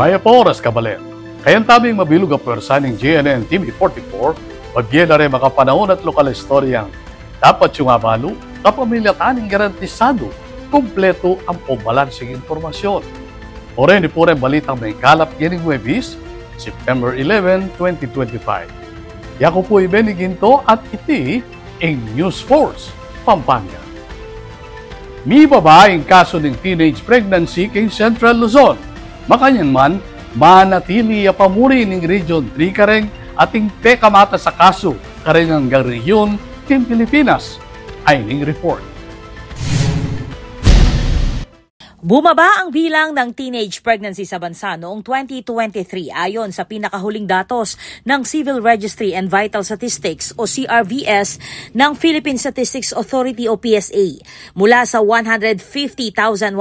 Maya po oras kabalit. Kayang tabing mabilog ang pwersa ng GNN TV44, pagyan na rin makapanahon at lokal istoryang dapat yung abalo, kapamilya taning garantisado, kumpleto ang pabalansing informasyon. O rin po rin balitang may kalap yaning Huwebis, September 11, 2025. Yako po Beniginto at iti ang News Force, Pampanga. May babaeng kaso ng teenage pregnancy kay Central Luzon. Makanyan man, manatili ya pamuri ng Region 3 kareng ating pekamata sa kaso kareng hanggang Region Team Pilipinas. Ay ning report. Bumaba ang bilang ng teenage pregnancy sa bansa noong 2023 ayon sa pinakahuling datos ng Civil Registry and Vital Statistics o CRVS ng Philippine Statistics Authority o PSA. Mula sa 150,138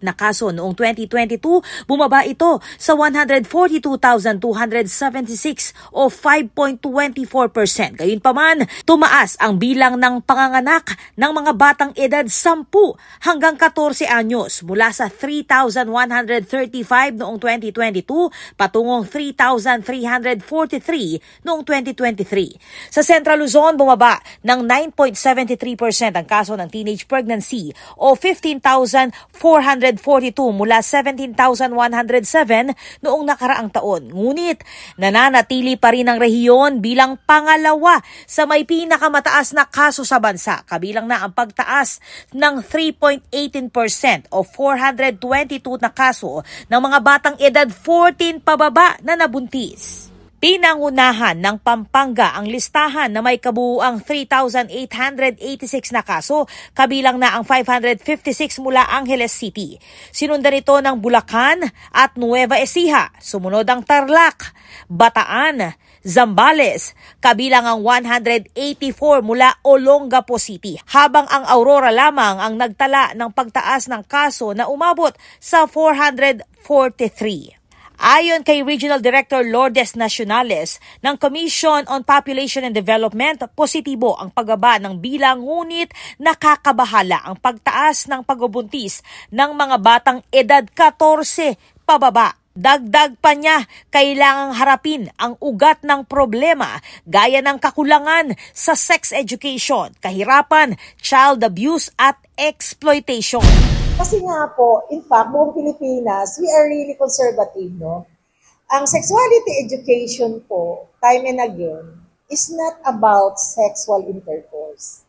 na kaso noong 2022, bumaba ito sa 142,276 o 5.24%. Gayunpaman, tumaas ang bilang ng panganganak ng mga batang edad 10 hanggang 14 anyos mula sa 3,135 noong 2022 patungong 3,343 noong 2023. Sa Central Luzon, bumaba ng 9.73% ang kaso ng teenage pregnancy o 15,442 mula 17,107 noong nakaraang taon. Ngunit, nananatili pa rin ang rehiyon bilang pangalawa sa may pinakamataas na kaso sa bansa, kabilang na ang pagtaas ng 3.18% o 422 na kaso ng mga batang edad 14 pababa na nabuntis. Pinangunahan ng Pampanga ang listahan na may kabuuang 3,886 na kaso, kabilang na ang 556 mula Angeles City. Sinundan ito ng Bulacan at Nueva Ecija. Sumunod ang Tarlac, Bataan, Zambales, kabilang ang 184 mula Olongapo City, habang ang Aurora lamang ang nagtala ng pagtaas ng kaso na umabot sa 443. Ayon kay Regional Director Lourdes Nacionales ng Commission on Population and Development, positibo ang pagbaba ng bilang, ngunit nakakabahala ang pagtaas ng pagbubuntis ng mga batang edad 14 pababa. Dagdag pa niya, kailangang harapin ang ugat ng problema gaya ng kakulangan sa sex education, kahirapan, child abuse at exploitation. Kasi nga po, in fact, buong Pilipinas, we are really conservative, no? Ang sexuality education po, time and again, is not about sexual intercourse.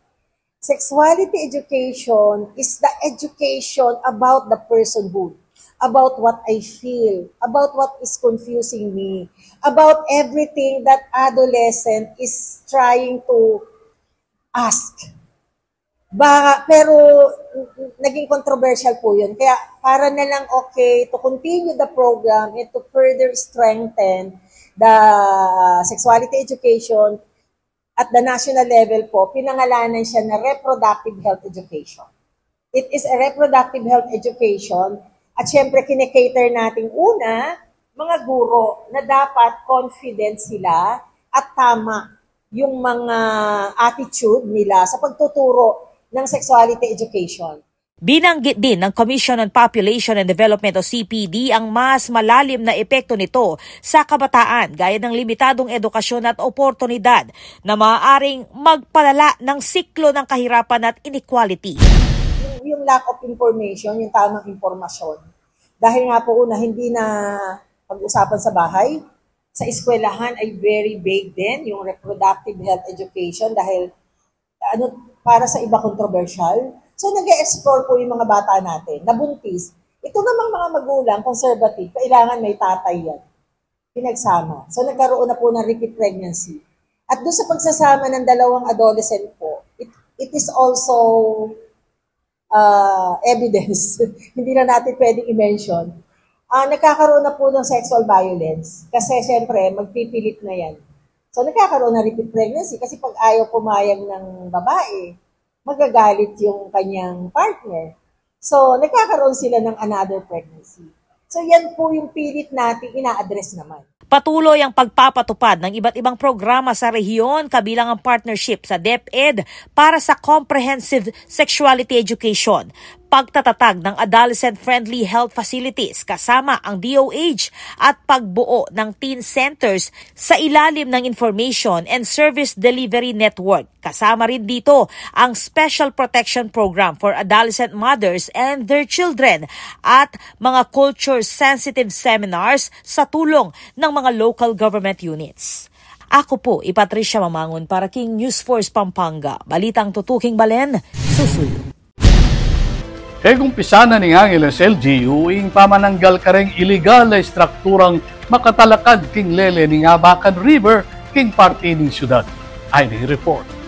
Sexuality education is the education about the personhood, about what I feel, about what is confusing me, about everything that adolescent is trying to ask. Pero naging controversial po yun. Kaya para na lang okay to continue the program and to further strengthen the sexuality education at the national level po, pinangalanan siya na reproductive health education. It is a reproductive health education at syempre kinikater natin una, mga guro na dapat confident sila at tama yung mga attitude nila sa pagtuturo ng sexuality education. Binanggit din ng Commission on Population and Development o CPD ang mas malalim na epekto nito sa kabataan gaya ng limitadong edukasyon at oportunidad na maaaring magpalala ng siklo ng kahirapan at inequality. Yung lack of information, yung tamang impormasyon. Dahil nga po una, hindi na pag-usapan sa bahay. Sa eskwelahan ay very vague din yung reproductive health education dahil para sa iba controversial. So nag-e-explore po yung mga bata natin, nabuntis. Ito namang mga magulang, conservative, kailangan may tatay yan. Pinagsama. So nagkaroon na po ng repeat pregnancy. At doon sa pagsasama ng dalawang adolescent po, it is also evidence. Hindi na natin pwedeng i-mention. Nagkakaroon na po ng sexual violence. Kasi syempre, magpipilit na yan. So nagkakaroon na repeat pregnancy kasi pag ayaw pumayag ng babae, magagalit yung kanyang partner. So nagkakaroon sila ng another pregnancy. So yan po yung pilit natin ina-address naman. Patuloy ang pagpapatupad ng iba't ibang programa sa rehiyon kabilang ang partnership sa DepEd para sa comprehensive sexuality education. pagtatatag ng adolescent-friendly health facilities kasama ang DOH at pagbuo ng teen centers sa ilalim ng Information and Service Delivery Network. Kasama rin dito ang Special Protection Program for adolescent mothers and their children at mga culture-sensitive seminars sa tulong ng mga local government units. Ako po, Patricia Mamangon para King News Force Pampanga. Balitang tutuking balen, susuyo. Umpisa na ni Angeles LGU ing pamananggal kareng iligal na strukturang makatalakad king lele ni Abacan River king parte ning syudad. Ay ni report.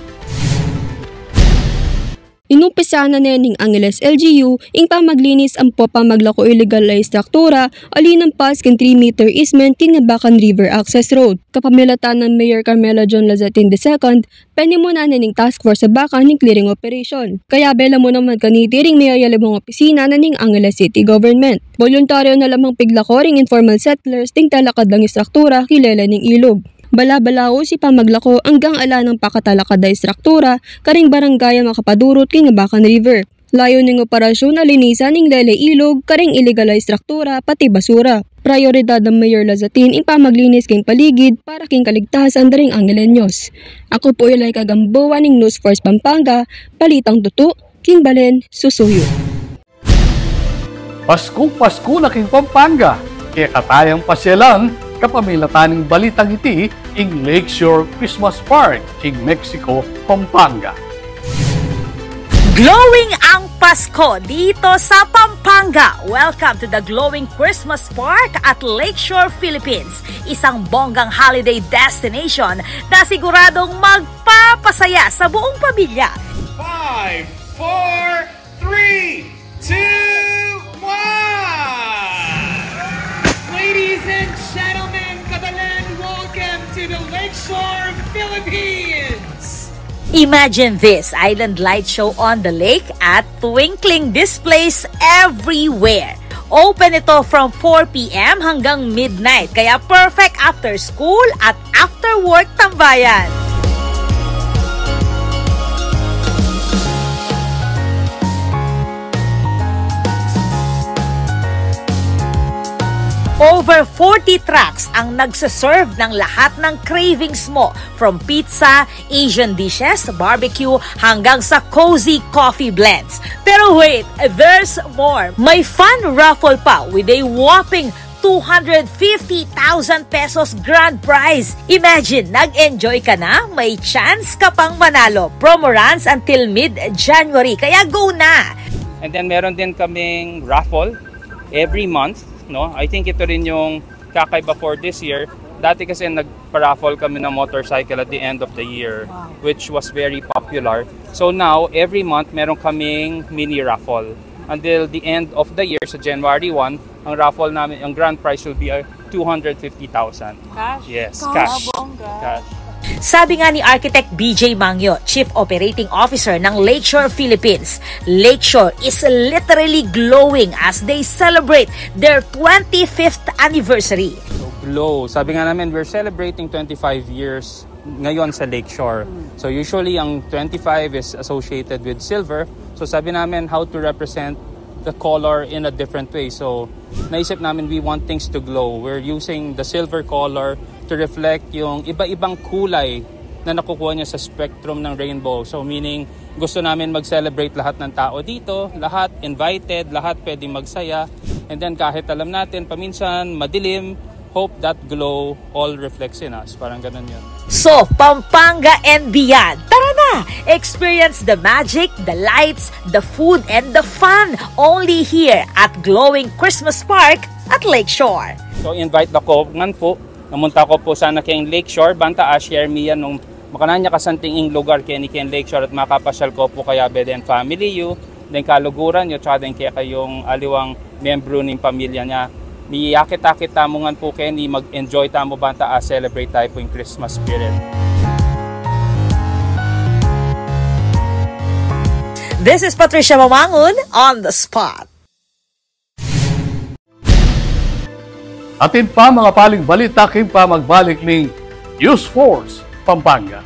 Inumpisa na ning Angeles LGU ing pamaglinis ang pamaglako illegal na struktura alinang pas kin 3-meter easement king Abacan River Access Road. Kapamilatan ng Mayor Carmela John Lazatin II, penimuna na ning task force sa Abacan ning clearing operation. Kaya bela mo naman kanitiring may ayalabong opisina na ning Angeles City Government. Voluntaryo na lamang piglako ring informal settlers ting talakad lang struktura kilala ning ilog. Bala-balao si pamaglako hanggang ala ng pakatalakad na struktura karing barangay makapadurot king Abacan River. Layo ning operasyon na linisan ning lele ilog karing illegal na struktura pati basura. Prioridad ng Mayor Lazatin ing pamaglinis king paligid para king kaligtasan daring Angelenyos. Ako po ilay kagambuan ning News Force Pampanga, palitang tuto, king balen, susuyo. Pasko na king Pampanga, kaya katayang pasyalan kapamilataning balitang iti ing Lakeshore Christmas Park ing Mexico, Pampanga. Glowing ang Pasko dito sa Pampanga. Welcome to the Glowing Christmas Park at Lakeshore, Philippines. Isang bonggang holiday destination na siguradong magpapasaya sa buong pamilya. 5, 4, 3, 2, 1! Ladies and gentlemen, Kadalan, welcome to the Lakeshore, Philippines! Imagine this island light show on the lake at twinkling displays everywhere. Open ito from 4 p.m. hanggang midnight, kaya perfect after school at after work tambayan. Over 40 trucks ang nagsaserve ng lahat ng cravings mo, from pizza, Asian dishes, barbecue, hanggang sa cozy coffee blends. Pero wait, there's more. May fun raffle pa with a whopping 250,000 pesos grand prize. Imagine, nag-enjoy ka na, may chance ka pang manalo. Promo runs until mid-January, kaya go na! And then meron din kaming raffle every month. No, I think ito rin yung kakaiba for this year. Dati kasi nagpa-raffle kami ng motorcycle at the end of the year, which was very popular. So now, every month, meron kaming mini raffle. Until the end of the year, so January 1, ang raffle namin, ang grand prize will be 250,000. Cash? Yes, cash. Cash. Sabi nga ni Architect BJ Mangyo, Chief Operating Officer ng Lakeshore Philippines, Lakeshore is literally glowing as they celebrate their 25th anniversary. So glow. Sabi nga namin, we're celebrating 25 years ngayon sa Lakeshore. So usually ang 25 is associated with silver. So sabi namin how to represent the color in a different way. So naisip namin we want things to glow. We're using the silver color to reflect yung iba-ibang kulay na nakukuha niya sa spectrum ng rainbow. So meaning, gusto namin mag-celebrate lahat ng tao dito, lahat invited, lahat pwedeng magsaya. And then kahit alam natin, paminsan madilim, hope that glow all reflects in us. Parang ganun yun. So, Pampanga and beyond, tara na! Experience the magic, the lights, the food, and the fun only here at Glowing Christmas Park at Lakeshore. So invite ako ngan po. Namunta ko po sana kayong Lakeshore, banta share me yan nung makananya kasanting lugar kaya ni kayong Lakeshore at makapasyal ko po kaya bede and family you, then kaluguran nyo, tsaka din kaya kayong aliwang membro ng pamilya niya. Niyakit-akit tamungan po kayo ni mag-enjoy tamo banta celebrate tayo po yung Christmas spirit. This is Patricia Mamangon on the spot. Atin pa mga paling balita king pa magbalik ng News Force Pampanga.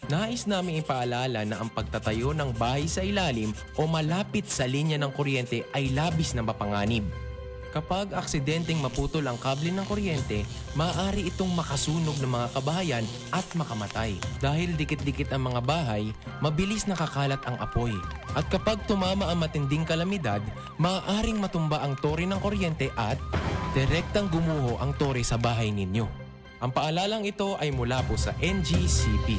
Nais naming ipaalala na ang pagtatayo ng bahay sa ilalim o malapit sa linya ng kuryente ay labis na mapanganib. Kapag aksidenteng maputol ang kable ng kuryente, maaari itong makasunog ng mga kabahayan at makamatay. Dahil dikit-dikit ang mga bahay, mabilis nakakalat ang apoy. At kapag tumama ang matinding kalamidad, maaaring matumba ang tore ng kuryente at direktang gumuho ang tore sa bahay ninyo. Ang paalalang ito ay mula po sa NGCP.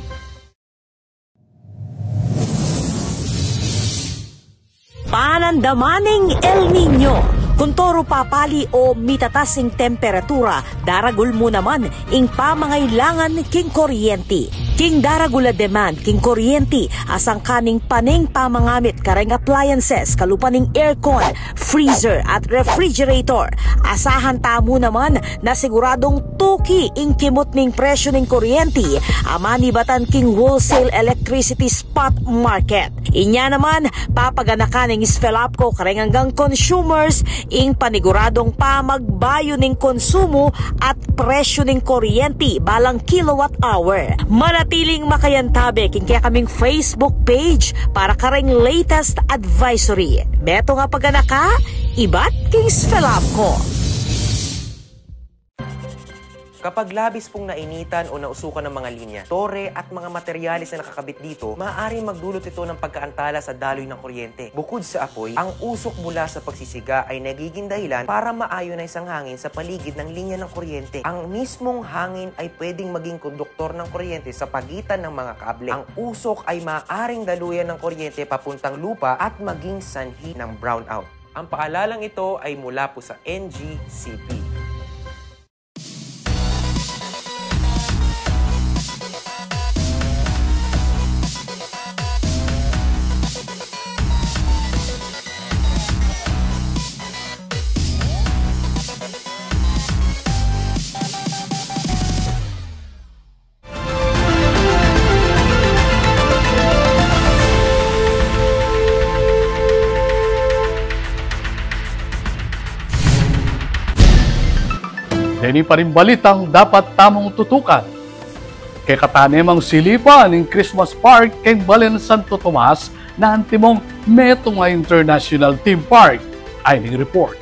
Panandamaning El Nino. Kung toro papali o mitatasing temperatura, daragul mo naman ing pamangailangan king kuryente. King daragula demand king kuryente asang kaning paning pamangamit kareng appliances kalupaning aircon, freezer at refrigerator. Asahan tamo naman na siguradong tuki ing kimot ning presyo ning kuryente amani batan king wholesale electricity spot market. Inya naman papaganakan ning Svelapco kareng hanggang consumers ing paniguradong pamagbayo ning konsumo at presyo ning kuryente balang kilowatt hour. Manatiling makayantabe king kaya kaming Facebook page para kareng latest advisory. Beto nga paganaka, ibat king Svelapco. Kapag labis pong nainitan o nausukan ng mga linya, tore at mga materyales na nakakabit dito, maaaring magdulot ito ng pagkaantala sa daloy ng kuryente. Bukod sa apoy, ang usok mula sa pagsisiga ay nagiging dahilan para ma-ionize ang hangin sa paligid ng linya ng kuryente. Ang mismong hangin ay pwedeng maging konduktor ng kuryente sa pagitan ng mga kable. Ang usok ay maaaring daluyan ng kuryente papuntang lupa at maging sanhi ng brownout. Ang paalalang ito ay mula po sa NGCP. Dini pa rin balitang dapat tamong tutukan. Kay katanemang silipan ng Christmas Park kay Balen Santo Tomas na antimong Metunga International Theme Park ay ning report.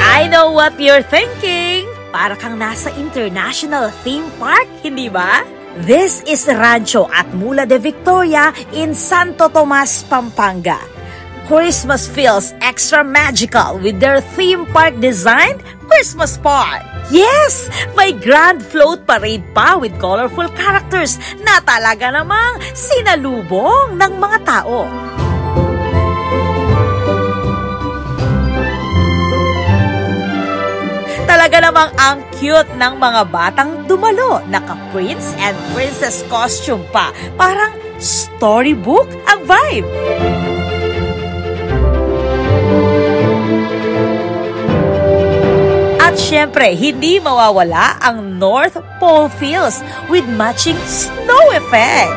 I know what you're thinking. Para kang nasa International Theme Park, hindi ba? This is Rancho at Mula de Victoria in Santo Tomas, Pampanga. Christmas feels extra magical with their theme park designed Christmas Park. Yes! May grand float parade pa with colorful characters na talaga namang sinalubong ng mga tao. Talaga namang ang cute ng mga batang dumalo. Naka-prince and princess costume pa. Parang storybook ang vibe. At syempre, hindi mawawala ang North Pole Fields with matching snow effect.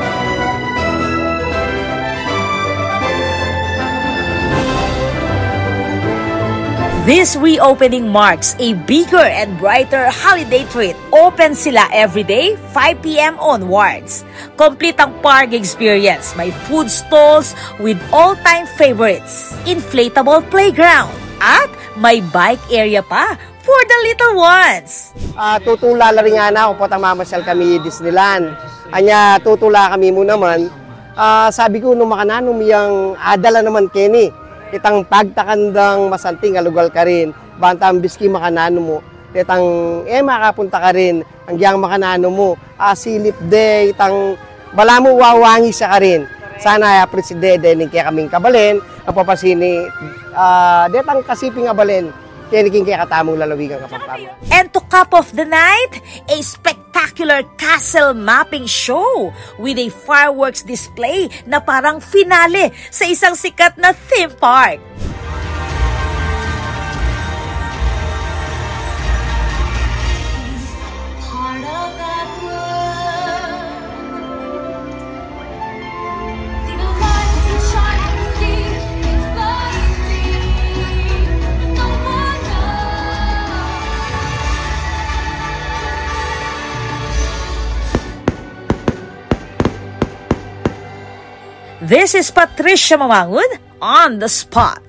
This reopening marks a bigger and brighter holiday treat. Open sila every day, 5 p.m. onwards. Complete ang park experience. May food stalls with all-time favorites, inflatable playground, at may bike area pa for the little ones. Tutula la rin nga na kung patang mamasyal kami Disneyland. Anya tutula kami mo naman. Sabi ko nung makananong miyang adala naman kini. Itang pagtakandang masanting alugal ka rin, bantang biski makanano mo, itang makapunta ka rin, ang giyang makanano mo, silip de, itang bala mo wawangi sa ka rin. Sana presidente din kaya kaming kabalen, ang papasini, detang kasiping abalen, kaya naging kaya katamong lalawigan kapag. And to cap off the night, a spectacular castle mapping show with a fireworks display na parang finale sa isang sikat na theme park. This is Patricia Mamangun on the spot.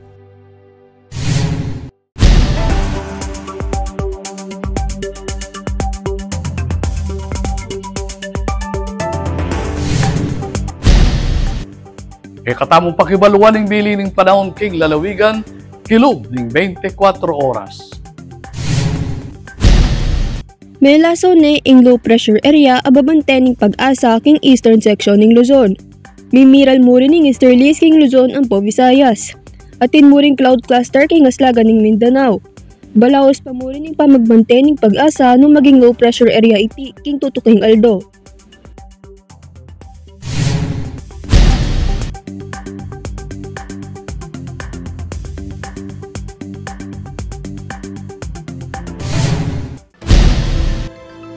Katamong pakibaluan ng bili ng panahon king lalawigan, kilob ng 24 oras. May laso na ing low pressure area ababante ning pag-asa king eastern section ning Luzon. Mimiral mo rin ning easterlies king Luzon ang po Visayas. Atin mo ring cloud cluster king Aslagan ning Mindanao. Balaos pa mo rin ning pamagbante ning pag-asa nung maging low pressure area iti king tutuking Aldo.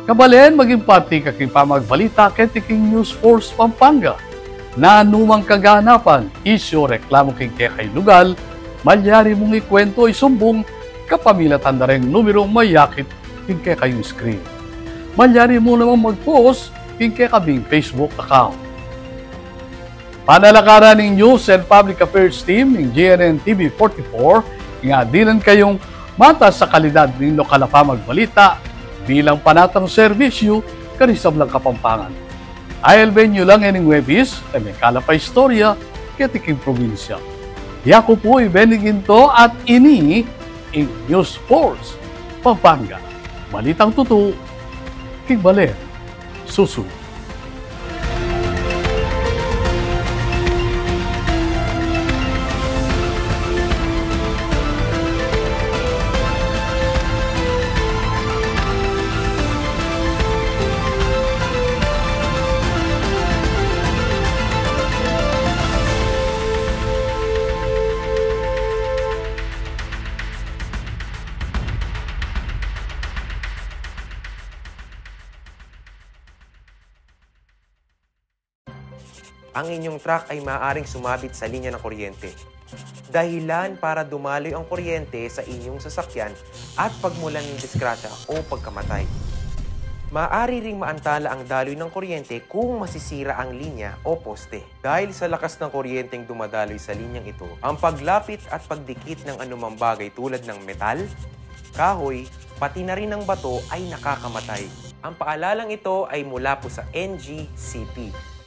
Kabalen, maging pati kaking pamagbalita ketiking News Force Pampanga. Na anumang kaganapan, isyo reklamo king kay lugal, malyari mong ikwento isumbong kapamilatan na rin numero mayakit king kayong screen. Malyari mo namang mag-post king kabing Facebook account. Panalakaran ng News and Public Affairs Team ng GNN TV 44, nga dinan kayong mata sa kalidad ng lokal na pamagbalita bilang panatang serbisyo kanisablang Kapampangan. I'll venue lang ening webis, may kalapay istorya, ketiking probinsya. Yako po ibeninginto at ini in News Force Pampanga. Balitang tutu, king Baler, susu. Ang inyong truck ay maaaring sumabit sa linya ng kuryente. Dahilan para dumaloy ang kuryente sa inyong sasakyan at pagmulan ng disgrasya o pagkamatay. Maaari ring maantala ang daloy ng kuryente kung masisira ang linya o poste. Dahil sa lakas ng kuryenteng dumadaloy sa linyang ito, ang paglapit at pagdikit ng anumang bagay tulad ng metal, kahoy, pati na rin ng bato ay nakakamatay. Ang paalalang ito ay mula po sa NGCP.